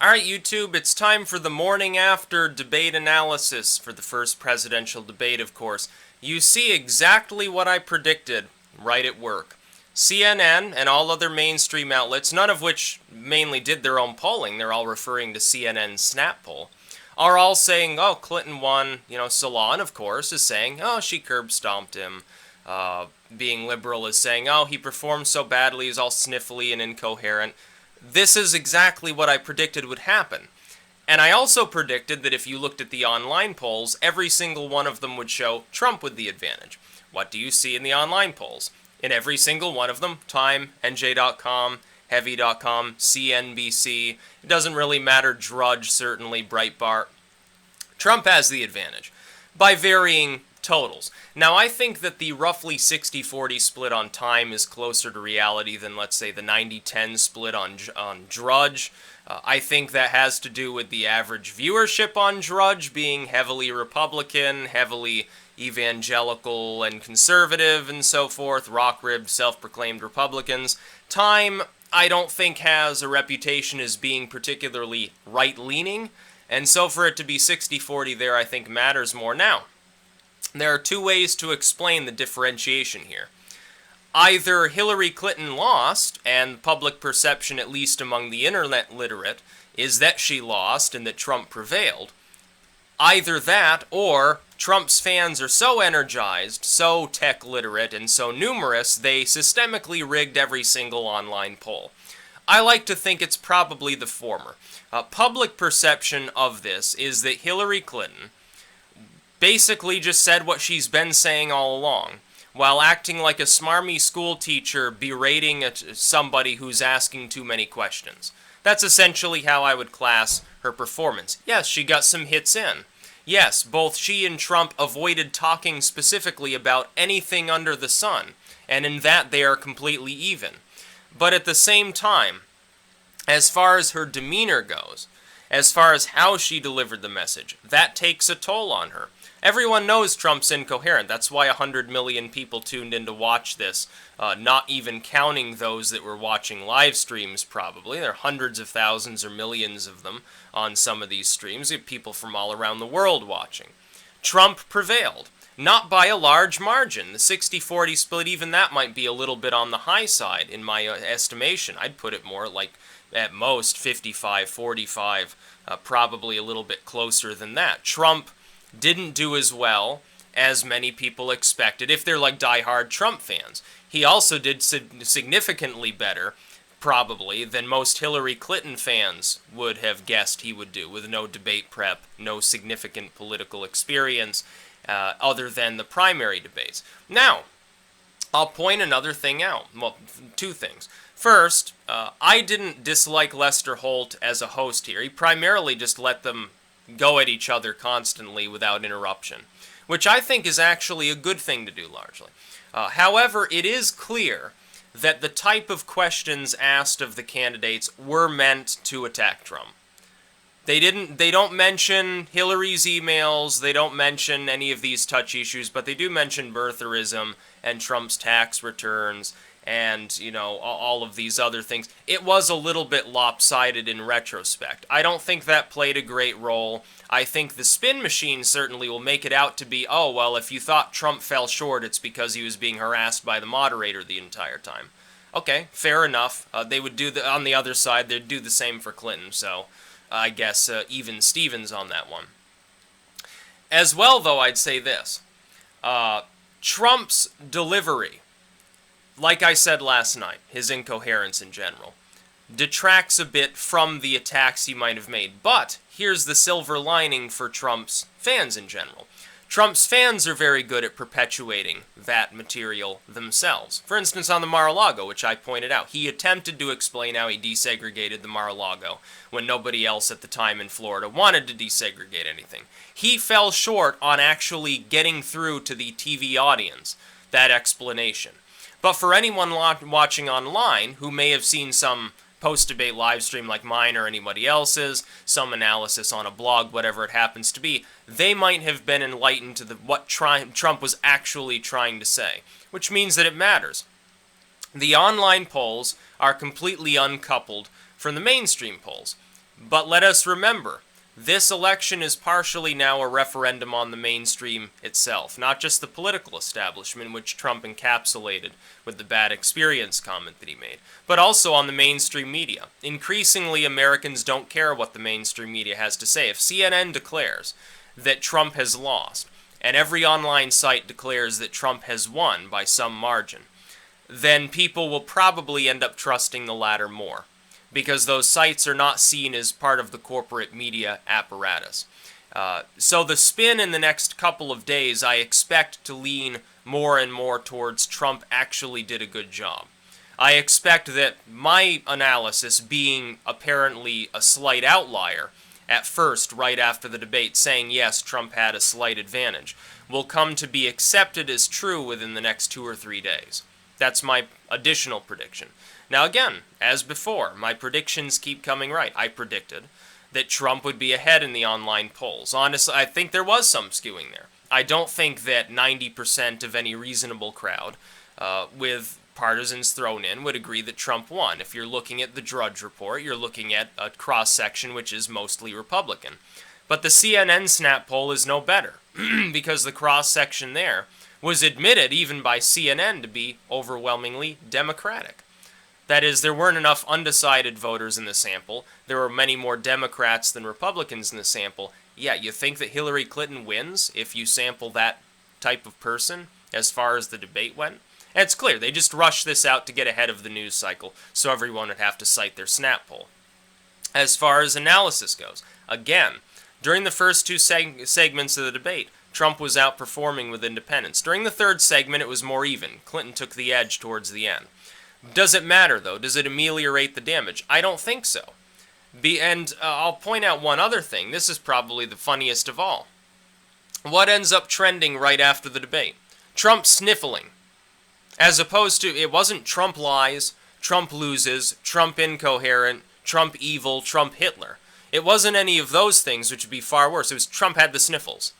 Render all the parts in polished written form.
Alright, YouTube, it's time for the morning after debate analysis for the first presidential debate, of course. You see exactly what I predicted right at work. CNN and all other mainstream outlets, none of which mainly did their own polling, they're all referring to CNN's Snap poll, are all saying, oh, Clinton won. Salon, of course, is saying, oh, she curb stomped him. Being liberal is saying, oh, he performed so badly, he's all sniffly and incoherent. This is exactly what I predicted would happen. And I also predicted that if you looked at the online polls, every single one of them would show Trump with the advantage. What do you see in the online polls? In every single one of them, Time, NJ.com, Heavy.com, CNBC, it doesn't really matter, Drudge, certainly, Breitbart. Trump has the advantage by varying totals. Now, I think that the roughly 60-40 split on Time is closer to reality than, let's say, the 90-10 split on Drudge. I think that has to do with the average viewership on Drudge being heavily Republican, heavily evangelical and conservative and so forth, rock-ribbed, self-proclaimed Republicans. Time, I don't think, has a reputation as being particularly right-leaning, and so for it to be 60-40 there, I think matters more. Now, there are two ways to explain the differentiation here. Either Hillary Clinton lost, and public perception, at least among the internet literate, is that she lost and that Trump prevailed. Either that, or Trump's fans are so energized, so tech literate, and so numerous, they systemically rigged every single online poll. I like to think it's probably the former. Public perception of this is that Hillary Clinton basically just said what she's been saying all along, while acting like a smarmy school teacher berating somebody who's asking too many questions. That's essentially how I would class her performance. Yes, she got some hits in. Yes, both she and Trump avoided talking specifically about anything under the sun, and in that they are completely even. But at the same time, as far as her demeanor goes, as far as how she delivered the message, that takes a toll on her. Everyone knows Trump's incoherent. That's why 100 million people tuned in to watch this, not even counting those that were watching live streams, probably. There are hundreds of thousands or millions of them on some of these streams. You have people from all around the world watching. Trump prevailed, not by a large margin. The 60-40 split, even that might be a little bit on the high side in my estimation. I'd put it more like, at most, 55-45, probably a little bit closer than that. Trump didn't do as well as many people expected, if they're like diehard Trump fans. He also did significantly better, probably, than most Hillary Clinton fans would have guessed he would do, with no debate prep, no significant political experience, other than the primary debates. Now, I'll point another thing out. Well, two things. First, I didn't dislike Lester Holt as a host here. He primarily just let them go at each other constantly without interruption, which I think is actually a good thing to do largely. However, it is clear that the type of questions asked of the candidates were meant to attack Trump. They don't mention Hillary's emails, they don't mention any of these touch issues, but they do mention birtherism and Trump's tax returns and, all of these other things. It was a little bit lopsided in retrospect. I don't think that played a great role. I think the spin machine certainly will make it out to be, oh, well, if you thought Trump fell short, it's because he was being harassed by the moderator the entire time. Okay, fair enough. They would do on the other side, they'd do the same for Clinton, so I guess even Stevens on that one. As well, though, I'd say this. Trump's delivery, like I said last night, his incoherence in general, detracts a bit from the attacks he might have made. But here's the silver lining for Trump's fans in general. Trump's fans are very good at perpetuating that material themselves. For instance, on the Mar-a-Lago, which I pointed out, he attempted to explain how he desegregated the Mar-a-Lago when nobody else at the time in Florida wanted to desegregate anything. He fell short on actually getting through to the TV audience that explanation. But for anyone watching online who may have seen some post-debate live stream like mine or anybody else's, some analysis on a blog, whatever it happens to be, they might have been enlightened to what Trump was actually trying to say, which means that it matters. The online polls are completely uncoupled from the mainstream polls. But let us remember, this election is partially now a referendum on the mainstream itself, not just the political establishment, which Trump encapsulated with the bad experience comment that he made, but also on the mainstream media. Increasingly, Americans don't care what the mainstream media has to say. If CNN declares that Trump has lost, and every online site declares that Trump has won by some margin, then people will probably end up trusting the latter more, because those sites are not seen as part of the corporate media apparatus. So the spin in the next couple of days, I expect to lean more and more towards Trump actually did a good job. I expect that my analysis, being apparently a slight outlier at first, right after the debate, saying yes, Trump had a slight advantage, will come to be accepted as true within the next 2 or 3 days. That's my additional prediction. Now again, as before, my predictions keep coming right. I predicted that Trump would be ahead in the online polls. Honestly, I think there was some skewing there. I don't think that 90% of any reasonable crowd, with partisans thrown in, would agree that Trump won. If you're looking at the Drudge Report, you're looking at a cross-section which is mostly Republican. But the CNN snap poll is no better, because the cross-section there was admitted even by CNN to be overwhelmingly Democratic. That is, there weren't enough undecided voters in the sample. There were many more Democrats than Republicans in the sample. Yeah, you think that Hillary Clinton wins if you sample that type of person as far as the debate went? And it's clear, they just rushed this out to get ahead of the news cycle, so everyone would have to cite their snap poll. As far as analysis goes, again, during the first two segments of the debate, Trump was outperforming with independents. During the third segment, it was more even. Clinton took the edge towards the end. Does it matter, though? Does it ameliorate the damage? I don't think so. I'll point out one other thing. This is probably the funniest of all. What ends up trending right after the debate? Trump sniffling. As opposed to, it wasn't Trump lies, Trump loses, Trump incoherent, Trump evil, Trump Hitler. It wasn't any of those things, which would be far worse. It was Trump had the sniffles.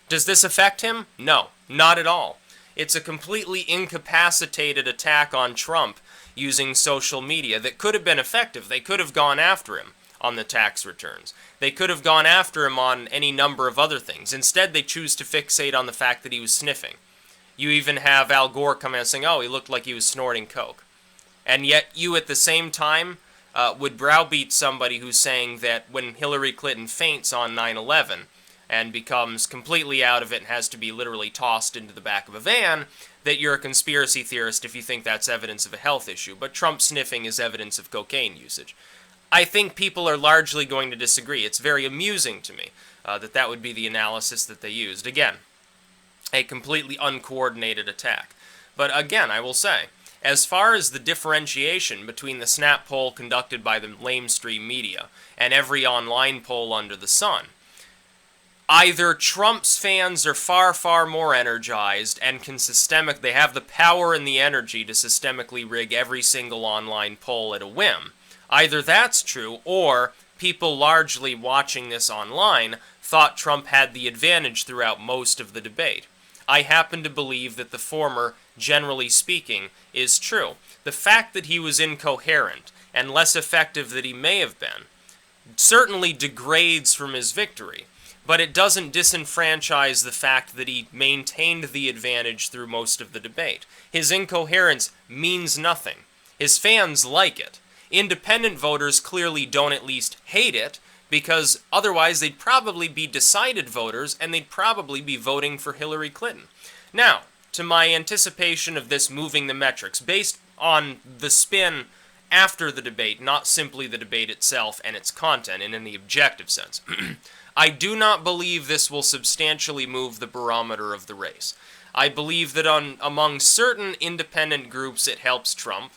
Does this affect him? No, not at all. It's a completely incapacitated attack on Trump using social media that could have been effective. They could have gone after him on the tax returns. They could have gone after him on any number of other things. Instead, they choose to fixate on the fact that he was sniffing. You even have Al Gore coming out saying, oh, he looked like he was snorting coke. And yet you at the same time would browbeat somebody who's saying that when Hillary Clinton faints on 9/11 and becomes completely out of it and has to be literally tossed into the back of a van, that you're a conspiracy theorist if you think that's evidence of a health issue. But Trump sniffing is evidence of cocaine usage. I think people are largely going to disagree. It's very amusing to me that would be the analysis that they used. Again, a completely uncoordinated attack. But again, I will say, as far as the differentiation between the snap poll conducted by the lamestream media and every online poll under the sun, either Trump's fans are far, far more energized and they have the power and the energy to systemically rig every single online poll at a whim. Either that's true, or people largely watching this online thought Trump had the advantage throughout most of the debate. I happen to believe that the former, generally speaking, is true. The fact that he was incoherent and less effective than he may have been certainly degrades from his victory, but it doesn't disenfranchise the fact that he maintained the advantage through most of the debate. His incoherence means nothing. His fans like it. Independent voters clearly don't at least hate it, because otherwise they'd probably be decided voters and they'd probably be voting for Hillary Clinton. Now, to my anticipation of this moving the metrics, based on the spin after the debate, not simply the debate itself and its content, and in the objective sense, I do not believe this will substantially move the barometer of the race. I believe that among certain independent groups it helps Trump,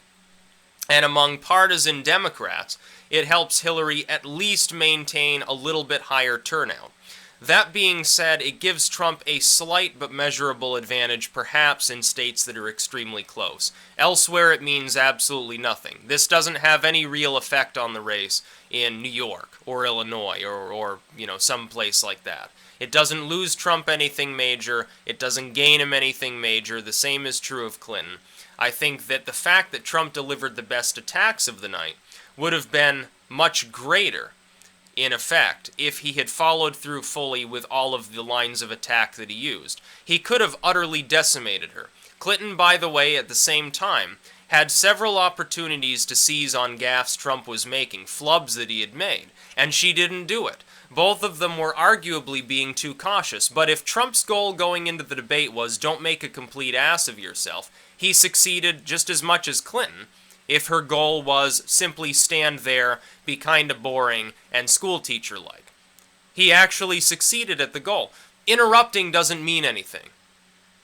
and among partisan Democrats, it helps Hillary at least maintain a little bit higher turnout. That being said, it gives Trump a slight but measurable advantage, perhaps in states that are extremely close. Elsewhere, it means absolutely nothing. This doesn't have any real effect on the race in New York or Illinois or some place like that. It doesn't lose Trump anything major. It doesn't gain him anything major. The same is true of Clinton. I think that the fact that Trump delivered the best attacks of the night would have been much greater in effect, if he had followed through fully with all of the lines of attack that he used. He could have utterly decimated her. Clinton, by the way, at the same time, had several opportunities to seize on gaffes Trump was making, flubs that he had made, and she didn't do it. Both of them were arguably being too cautious, but if Trump's goal going into the debate was don't make a complete ass of yourself, he succeeded just as much as Clinton. If her goal was simply stand there, be kinda boring, and school teacher-like. He actually succeeded at the goal. Interrupting doesn't mean anything.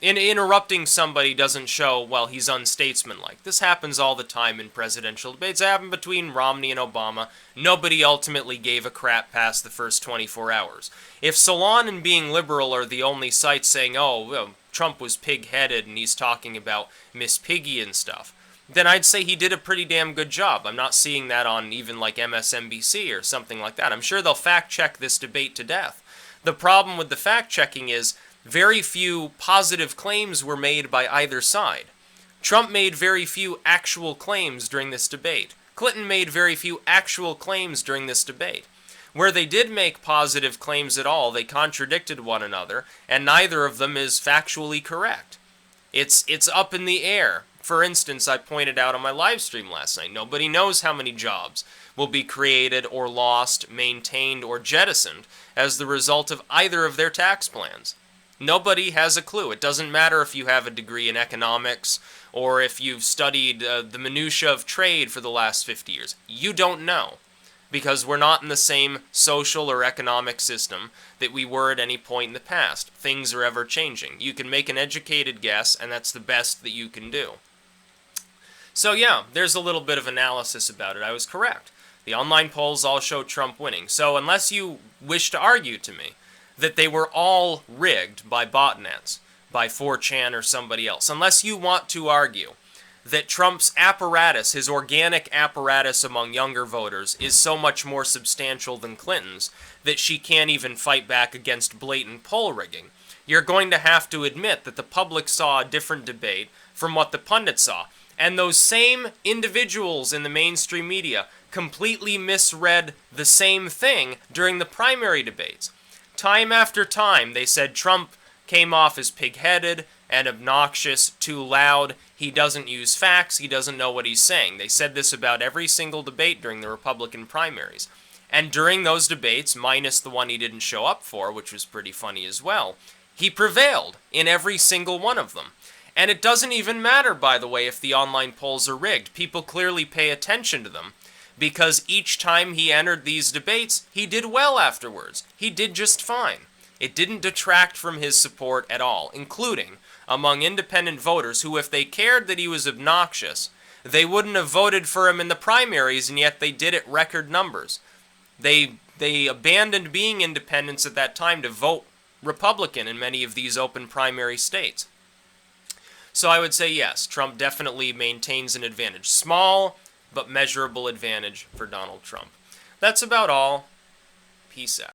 Interrupting somebody doesn't show, well, he's unstatesmanlike. This happens all the time in presidential debates. It happened between Romney and Obama. Nobody ultimately gave a crap past the first 24 hours. If Salon and Being Liberal are the only sites saying, oh, well, Trump was pig-headed and he's talking about Miss Piggy and stuff, then I'd say he did a pretty damn good job. I'm not seeing that on even like MSNBC or something like that. I'm sure they'll fact-check this debate to death. The problem with the fact-checking is very few positive claims were made by either side. Trump made very few actual claims during this debate. Clinton made very few actual claims during this debate. Where they did make positive claims at all, they contradicted one another, and neither of them is factually correct. It's up in the air. For instance, I pointed out on my live stream last night, nobody knows how many jobs will be created or lost, maintained, or jettisoned as the result of either of their tax plans. Nobody has a clue. It doesn't matter if you have a degree in economics or if you've studied the minutiae of trade for the last 50 years. You don't know, because we're not in the same social or economic system that we were at any point in the past. Things are ever changing. You can make an educated guess, and that's the best that you can do. So yeah, there's a little bit of analysis about it. I was correct. The online polls all show Trump winning. So unless you wish to argue to me that they were all rigged by botnets, by 4chan or somebody else, unless you want to argue that Trump's apparatus, his organic apparatus among younger voters, is so much more substantial than Clinton's that she can't even fight back against blatant poll rigging, you're going to have to admit that the public saw a different debate from what the pundits saw. And those same individuals in the mainstream media completely misread the same thing during the primary debates. Time after time, they said Trump came off as pig-headed and obnoxious, too loud, he doesn't use facts, he doesn't know what he's saying. They said this about every single debate during the Republican primaries. And during those debates, minus the one he didn't show up for, which was pretty funny as well, he prevailed in every single one of them. And it doesn't even matter, by the way, if the online polls are rigged. People clearly pay attention to them, because each time he entered these debates, he did well afterwards. He did just fine. It didn't detract from his support at all, including among independent voters who, if they cared that he was obnoxious, they wouldn't have voted for him in the primaries, and yet they did at record numbers. They abandoned being independents at that time to vote Republican in many of these open primary states. So I would say yes, Trump definitely maintains an advantage. Small, but measurable advantage for Donald Trump. That's about all. Peace out.